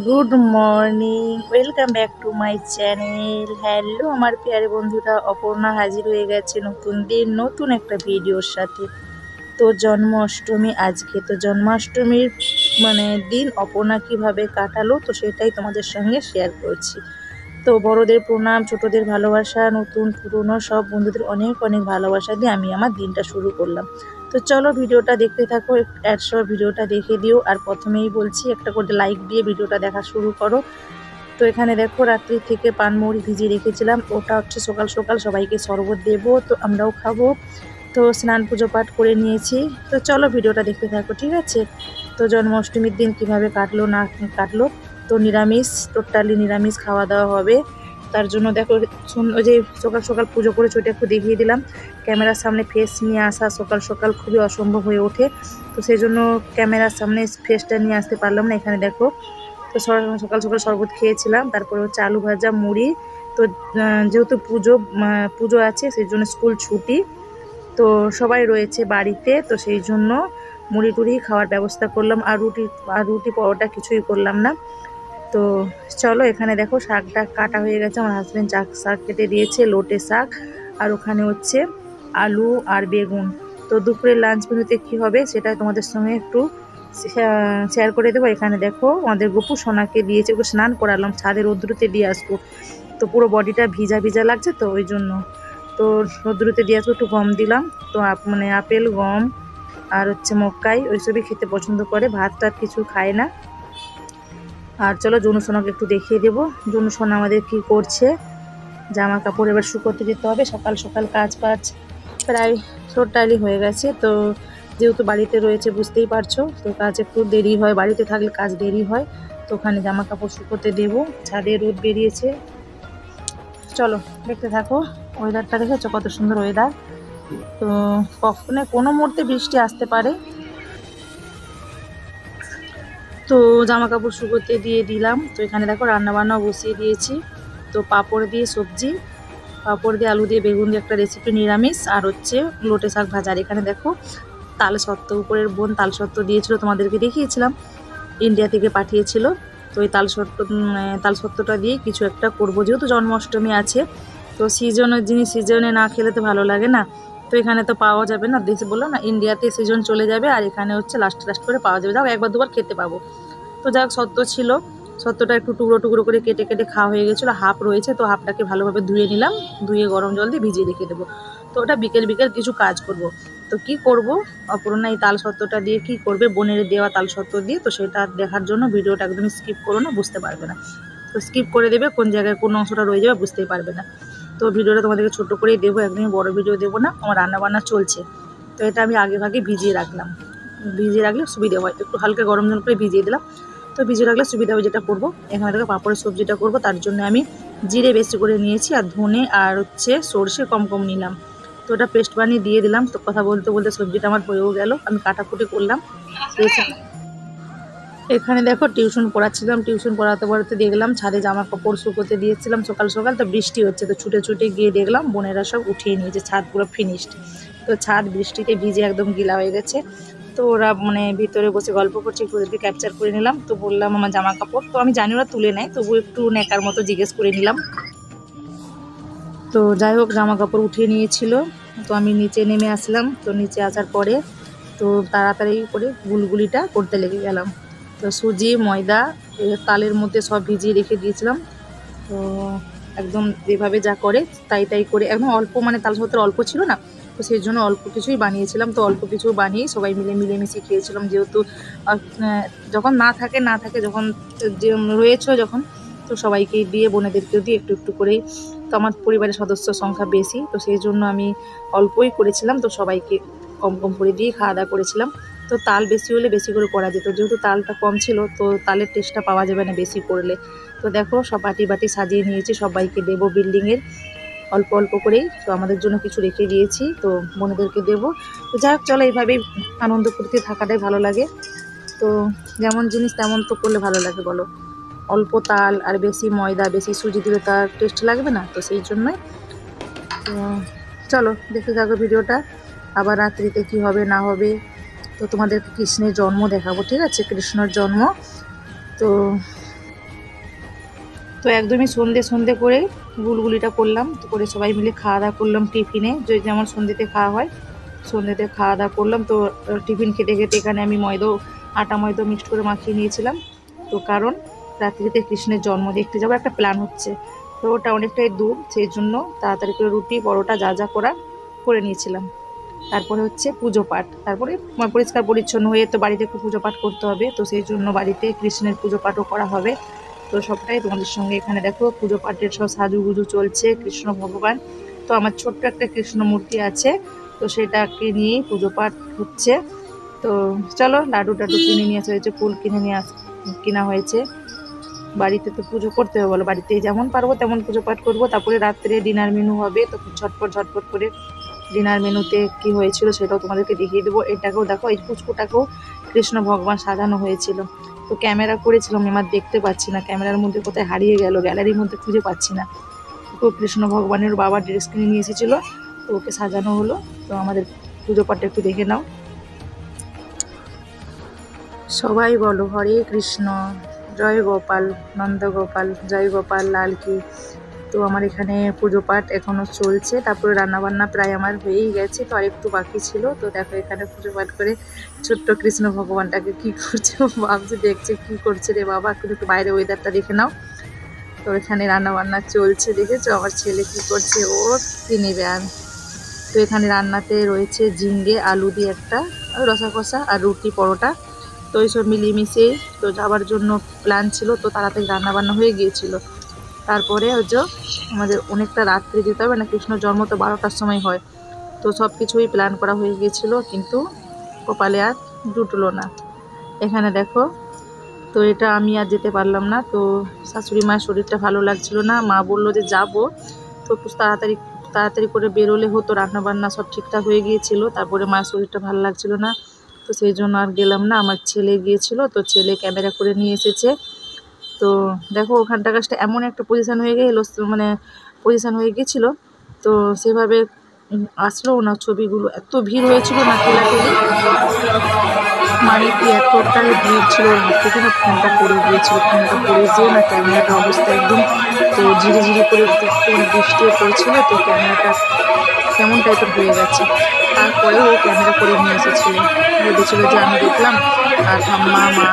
Good morning, welcome back to my channel. Hello আমার প্রিয় বন্ধুরা, অপর্ণা হাজির হয়ে গেছে নতুন দিন নতুন একটা ভিডিওর সাথে। তো জন্মাষ্টমী আজকে, তো জন্মাষ্টমীর দিন অপর্ণা কীভাবে কাটালো তো সেটাই তোমাদের সঙ্গে শেয়ার করছি। তো বড়দের প্রণাম, ছোটদের ভালোবাসা, নতুন পুরনো সব বন্ধুদের অনেক অনেক ভালোবাসা দিয়ে আমি আমার দিনটা শুরু করলাম। তো চলো ভিডিওটা দেখতে থাকো, অ্যাডসহ ভিডিওটা দেখে দিও। আর প্রথমেই বলছি একটা করে লাইক দিয়ে ভিডিওটা দেখা শুরু করো। তো এখানে দেখো রাত্রি থেকে পানমুড়ি ভিজিয়ে রেখেছিলাম, ওটা হচ্ছে সকাল সকাল সবাইকে শরবত দেবো, তো আমরাও খাবো। তো স্নান পুজো পাঠ করে নিয়েছি। তো চলো ভিডিওটা দেখতে থাকো, ঠিক আছে। তো জন্মাষ্টমীর দিন কিভাবে কাটলো না কাটলো, তো নিরামিষ, টোটালি নিরামিষ খাওয়া দাওয়া হবে। তার জন্য দেখো ওই যে সকাল সকাল পুজো করেছি ওটা একটু দেখিয়ে দিলাম। ক্যামেরার সামনে ফেস নিয়ে আসা সকাল সকাল খুবই অসম্ভব হয়ে ওঠে, তো সেই জন্য ক্যামেরার সামনে ফেসটা নিয়ে আসতে পারলাম না। এখানে দেখো, তো সকাল সকাল শরবত খেয়েছিলাম, তারপরে হচ্ছে আলু ভাজা, মুড়ি। তো যেহেতু পুজো আছে সেই জন্য স্কুল ছুটি, তো সবাই রয়েছে বাড়িতে, তো সেই জন্য মুড়ি টুড়ি খাওয়ার ব্যবস্থা করলাম। আর রুটি পরোটা কিছুই করলাম না। তো চলো এখানে দেখো শাকটা কাটা হয়ে গেছে, আমার হাজব্যান্ড শাক কেটে দিয়েছে, লোটে শাক। আর ওখানে হচ্ছে আলু আর বেগুন। তো দুপুরের লাঞ্চ মেনুতে কী হবে সেটা তোমাদের সঙ্গে একটু শেয়ার করে দেবো। এখানে দেখো আমাদের গপু সোনাকে দিয়েছে, ওকে স্নান করালাম, ছাদে রৌদ্রতে দিয়ে আসবো। তো পুরো বডিটা ভিজা ভিজা লাগছে, তো ওই জন্য তো রৌদ্রতে দিয়ে আসবো। একটু গম দিলাম, তো আপেল, গম আর হচ্ছে মক্কাই ওইসবই খেতে পছন্দ করে, ভাত টাত কিছু খায় না। আর চলো জুনু সোনাকে একটু দেখিয়ে দেবো জুনু সোনা আমাদের কি করছে। জামা কাপড় এবার শুকোতে দিতে হবে, সকাল সকাল কাজ প্রায় টোটালি হয়ে গেছে। তো যেহেতু বাড়িতে রয়েছে বুঝতেই পারছো, তো কাজ একটু দেরি হয়, বাড়িতে থাকলে কাজ দেরি হয়। তো ওখানে জামা কাপড় শুকোতে দেবো, ছাদে রোদ বেরিয়েছে। চলো দেখতে থাকো, ওয়েদারটা দেখেছো কত সুন্দর ওয়েদার। তো কখনো কোনো মুহূর্তে বৃষ্টি আসতে পারে। তো জামা কাপড় শুকোতে দিয়ে দিলাম। তো এখানে দেখো রান্নাবান্নাও বসিয়ে দিয়েছি। তো পাঁপড় দিয়ে সবজি, পাঁপড় দিয়ে আলু দিয়ে বেগুন দিয়ে একটা রেসিপি নিরামিষ, আর হচ্ছে লোটে শাক ভাজা। আর এখানে দেখো তাল সত্ত্ব, উপরের বোন তাল সত্ত্ব দিয়েছিল, তোমাদেরকে দেখিয়েছিলাম, ইন্ডিয়া থেকে পাঠিয়েছিল। তো ওই তাল সত্ত্বটা দিয়ে কিছু একটা করবো, যেহেতু জন্মাষ্টমী আছে। তো সিজনের জিনিস সিজনে না খেলে তো ভালো লাগে না। তো এখানে তো পাওয়া যাবে না, দেশে বললো না ইন্ডিয়াতে সিজন চলে যাবে, আর এখানে হচ্ছে লাস্ট করে পাওয়া যাবে, যাও একবার দুবার খেতে পাবো। তো যাক সত্ত্ব ছিল, সত্ত্বটা একটু টুকরো টুকরো করে কেটে কেটে খাওয়া হয়ে গেছিলো। হাফ রয়েছে, তো হাফটাকে ভালোভাবে ধুয়ে নিলাম, ধুয়ে গরম জল দিয়ে ভিজিয়ে রেখে দেবো। তো ওটা বিকেল কিছু কাজ করব। তো কি করব, অপর্ণা এই তাল সত্ত্বটা দিয়ে কি করবে, বোনের দেওয়া তাল সত্ত্ব দিয়ে, তো সেটা দেখার জন্য ভিডিওটা একদমই স্কিপ করো না, বুঝতে পারবে না। তো স্কিপ করে দেবে, কোন জায়গায় কোন অংশটা রয়ে যাবে বুঝতেই পারবে না। তো ভিডিওটা তোমাদেরকে ছোটো করেই দেবো, একদমই বড় ভিডিও দেবো না, আমার রান্নাবান্না চলছে। তো এটা আমি আগে ভাগে ভিজিয়ে রাখলাম, ভিজিয়ে রাখলে সুবিধা হয়, একটু হালকা গরম জল করে ভিজিয়ে দিলাম। তো ভিজিয়ে রাখলে সুবিধা হবে। যেটা করবো এখানে থেকে পাঁপড়ের সবজিটা করব, তার জন্য আমি জিরে বেশি করে নিয়েছি, আর ধনে আর হচ্ছে সর্ষে কম কম নিলাম। তো ওটা পেস্ট বানিয়ে দিয়ে দিলাম। তো কথা বলতে বলতে সবজিটা আমার হয়েও গেল, আমি কাটাকুটি করলাম। এখানে দেখো টিউশন পড়াচ্ছিলাম, টিউশন পড়াতে দেখলাম ছাদে জামা কাপড় শুকোতে দিয়েছিলাম সকাল সকাল, তো বৃষ্টি হচ্ছে, তো ছুটে ছুটে গিয়ে দেখলাম বোনেরা সব উঠিয়ে নিয়েছে, ছাদ পুরো ফিনিশড। তো ছাদ বৃষ্টিতে ভিজে একদম গিলা হয়ে গেছে। তো ওরা ভিতরে বসে গল্প করছে, একটু ওদেরকে ক্যাপচার করে নিলাম। তো বললাম আমার জামা কাপড়, তো আমি জানি ওরা তুলে নেয়, তবু একটু নেকার মতো জিজ্ঞেস করে নিলাম। তো যাই হোক জামা কাপড় উঠিয়ে নিয়েছিল, তো আমি নিচে নেমে আসলাম। তো নিচে আসার পরে তো তাড়াতাড়ি করে গুলগুলিটা করতে লেগে গেলাম। তো সুজি, ময়দা, তালের মধ্যে সব ভিজিয়ে রেখে দিয়েছিলাম। তো একদম যেভাবে যা করে তাই করে একদম অল্প, তাল সত্ত্বের অল্প ছিল না, তো সেই জন্য অল্প কিছুই বানিয়েছিলাম। তো অল্প কিছু বানিয়ে সবাই মিলেমিশে খেয়েছিলাম, যেহেতু যখন না থাকে যখন যে রয়েছে যখন, তো সবাইকেই দিয়ে বোনেদেরকেও দিয়ে একটু একটু করেই। তো আমার পরিবারের সদস্য সংখ্যা বেশি, তো সেই জন্য আমি অল্পই করেছিলাম, তো সবাইকে কম কম করে দিয়ে খাওয়া দাওয়া করেছিলাম। তো তাল বেশি হলে বেশি করে করা যেত, যেহেতু তালটা কম ছিল তো তালের টেস্টটা পাওয়া যাবে না বেশি করলে। তো দেখো সব বাটি সাজিয়ে নিয়েছি, সবাইকে দেবো বিল্ডিংয়ের অল্প অল্প করেই। তো আমাদের জন্য কিছু রেখে দিয়েছি, তো বোনেদেরকে দেবো। তো যাই হোক চলো এইভাবেই আনন্দ করতে থাকাটাই ভালো লাগে। তো যেমন জিনিস তেমন তো করলে ভালো লাগে বলো, অল্প তাল আর বেশি ময়দা বেশি সুজি দিলে তার টেস্ট লাগবে না, তো সেই জন্যই। তো চলো দেখতে থাকো ভিডিওটা, আবার রাত্রিতে কি হবে না হবে। তো তোমাদেরকে কৃষ্ণের জন্ম দেখাবো, ঠিক আছে, কৃষ্ণর জন্ম। তো একদমই সন্ধে সন্ধে করে গুলগুলিটা করলাম, তো করে সবাই মিলে খাওয়া দাওয়া করলাম টিফিনে, যেমন সন্ধ্যেতে খাওয়া হয় সন্ধ্যেতে খাওয়া দাওয়া করলাম। তো টিফিন খেতে খেতে এখানে আমি আটা ময়দা মিক্সড করে মাখিয়ে নিয়েছিলাম। তো কারণ রাত্রিতে কৃষ্ণের জন্ম দেখতে যাবো একটা প্ল্যান হচ্ছে, তো ওটা অনেকটাই দূর, সেই জন্য তাড়াতাড়ি করে রুটি পরোটা যা যা করে নিয়েছিলাম। তারপরে হচ্ছে পুজো পাঠ, তারপরে পরিষ্কার পরিচ্ছন্ন হয়ে তো বাড়িতে একটু পুজো পাঠ করতে হবে, তো সেই জন্য বাড়িতে কৃষ্ণের পুজো পাঠও করা হবে। তো সবটাই তোমাদের সঙ্গে এখানে দেখো পুজো পাঠের সব সাজুগুজু চলছে কৃষ্ণ ভগবান। তো আমার ছোট্ট একটা কৃষ্ণ মূর্তি আছে, তো সেটাকে নিয়েই পুজো পাঠ হচ্ছে। তো চলো লাডু টাডু কিনে নিয়ে আসা হয়েছে, ফুল কিনা হয়েছে। বাড়িতে তো পুজো করতে হবে, বলো, বাড়িতে যেমন পারবো তেমন পুজো পাঠ করবো। তারপরে রাত্রে ডিনার মেনু হবে, তো ঝটপট করে ডিনার মেনুতে কি হয়েছিল সেটাও তোমাদেরকে দেখিয়ে দেবো। এটাকেও দেখো, এই পুচকুটাকেও কৃষ্ণ ভগবান সাজানো হয়েছিল। তো ক্যামেরা করেছিলাম, আমার দেখতে পাচ্ছি না, ক্যামেরার মধ্যে কোথায় হারিয়ে গেল, গ্যালারির মধ্যে খুঁজে পাচ্ছি না। তো কৃষ্ণ ভগবানের বাবা ড্রেস কিনে নিয়ে এসেছিলো, তো ওকে সাজানো হলো। তো আমাদের পুজো পাঠটা একটু দেখে নাও। সবাই বলো হরে কৃষ্ণ, জয় গোপাল, নন্দগোপাল, জয় গোপাল লাল কি। তো আমার এখানে পুজো পাঠ এখনও চলছে, তারপরে রান্নাবান্না প্রায় আমার হয়েই গেছে, তো আর একটু বাকি ছিল। তো দেখো এখানে পুজো পাঠ করে ছোট্ট কৃষ্ণ ভগবানটাকে কী করছে, ভাবছে দেখছে কী করছে রে বাবা, একটু বাইরে ওয়েদারটা দেখে নাও। তো এখানে রান্নাবান্না চলছে, দেখেছো আমার ছেলে কী করছে, ওর কী নেবে আর। তো এখানে রান্নাতে রয়েছে ঝিঙ্গে আলু দিয়ে একটা রসা কষা আর রুটি পরোটা, তো এইসব মিলিয়ে মিশিয়ে তো যাওয়ার জন্য প্ল্যান ছিল, তো তাড়াতাড়ি রান্নাবান্না হয়ে গিয়েছিল। তারপরে হচ্ছে আমাদের অনেকটা রাত্রে যেতে হবে না, কৃষ্ণ জন্ম তো 12টার সময় হয়, তো সব কিছুই প্ল্যান করা হয়ে গিয়েছিল, কিন্তু কপালে আর জুটলো না। এখানে দেখো, তো এটা আমি আর যেতে পারলাম না, তো শাশুড়ি মায়ের শরীরটা ভালো লাগছিল না, মা বললো যে যাবো, তো একটু তাড়াতাড়ি করে বেরোলে হতো, রান্নাবান্না সব ঠিকঠাক হয়ে গিয়েছিল। তারপরে মায়ের শরীরটা ভালো লাগছিল না, তো সেই জন্য আর গেলাম না। আমার ছেলে গিয়েছিল, তো ছেলে ক্যামেরা করে নিয়ে এসেছে। তো দেখো ওখানটা গাছটা এমন একটা পজিশান হয়ে গেলো, মানে পজিশান হয়ে গেছিলো, তো সেভাবে আসলেও না, ছবিগুলো এত ভিড় হয়েছিল না, ঠেলাঠেলি মানে কি এতটাই ভিড় ছিল, ওর হাত থেকে না ফোনটা পড়ে গিয়েছিল, ফোনটা পড়ে যেয়ে না ক্যামেরাটা অবস্থা একদম, তো ঝিরি করে একটু মানে বৃষ্টিও পড়ছিল, তো ক্যামেরাটা কেমন টাইপের হয়ে গেছে। তারপরে ও ক্যামেরা করে নিয়ে এসেছিল, ভেবেছিল যে আমি দেখলাম আর ঠাম্মা মা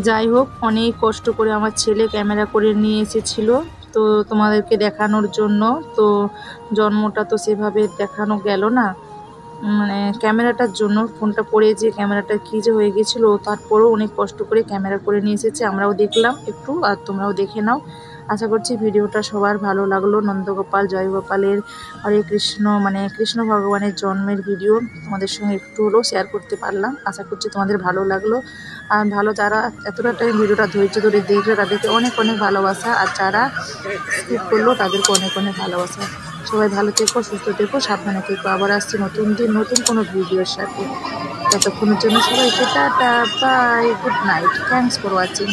যাই হোক, অনেক কষ্ট করে আমার ছেলে ক্যামেরা করে নিয়ে এসেছিল, তো তোমাদেরকে দেখানোর জন্য। তো জন্মটা তো সেভাবে দেখানো গেল না, মানে ক্যামেরাটার জন্য ফোনটা পড়ে যে ক্যামেরাটা কী যে হয়ে গেছিলো, তারপরেও অনেক কষ্ট করে ক্যামেরা করে নিয়ে এসেছে। আমরাও দেখলাম একটু, আর তোমরাও দেখে নাও। আশা করছি ভিডিওটা সবার ভালো লাগলো। নন্দগোপাল জয়গোপালের হরে কৃষ্ণ মানে কৃষ্ণ ভগবানের জন্মের ভিডিও তোমাদের সঙ্গে একটু হলেও শেয়ার করতে পারলাম। আশা করছি তোমাদের ভালো লাগলো। আর ভালো যারা এতটা টাইম ভিডিওটা ধৈর্য ধরে দেখলো তাদেরকে অনেক অনেক ভালোবাসা, আর যারা স্কিপ করলো তাদেরকে অনেক অনেক ভালোবাসা। সবাই ভালো থেকো, সুস্থ থেকো, সাবধানে থেকো। আবার আসছি নতুন দিন নতুন কোনো ভিডিওর সাথে। ততক্ষণের জন্য সবাইকে tata, bye, good night, thanks for watching.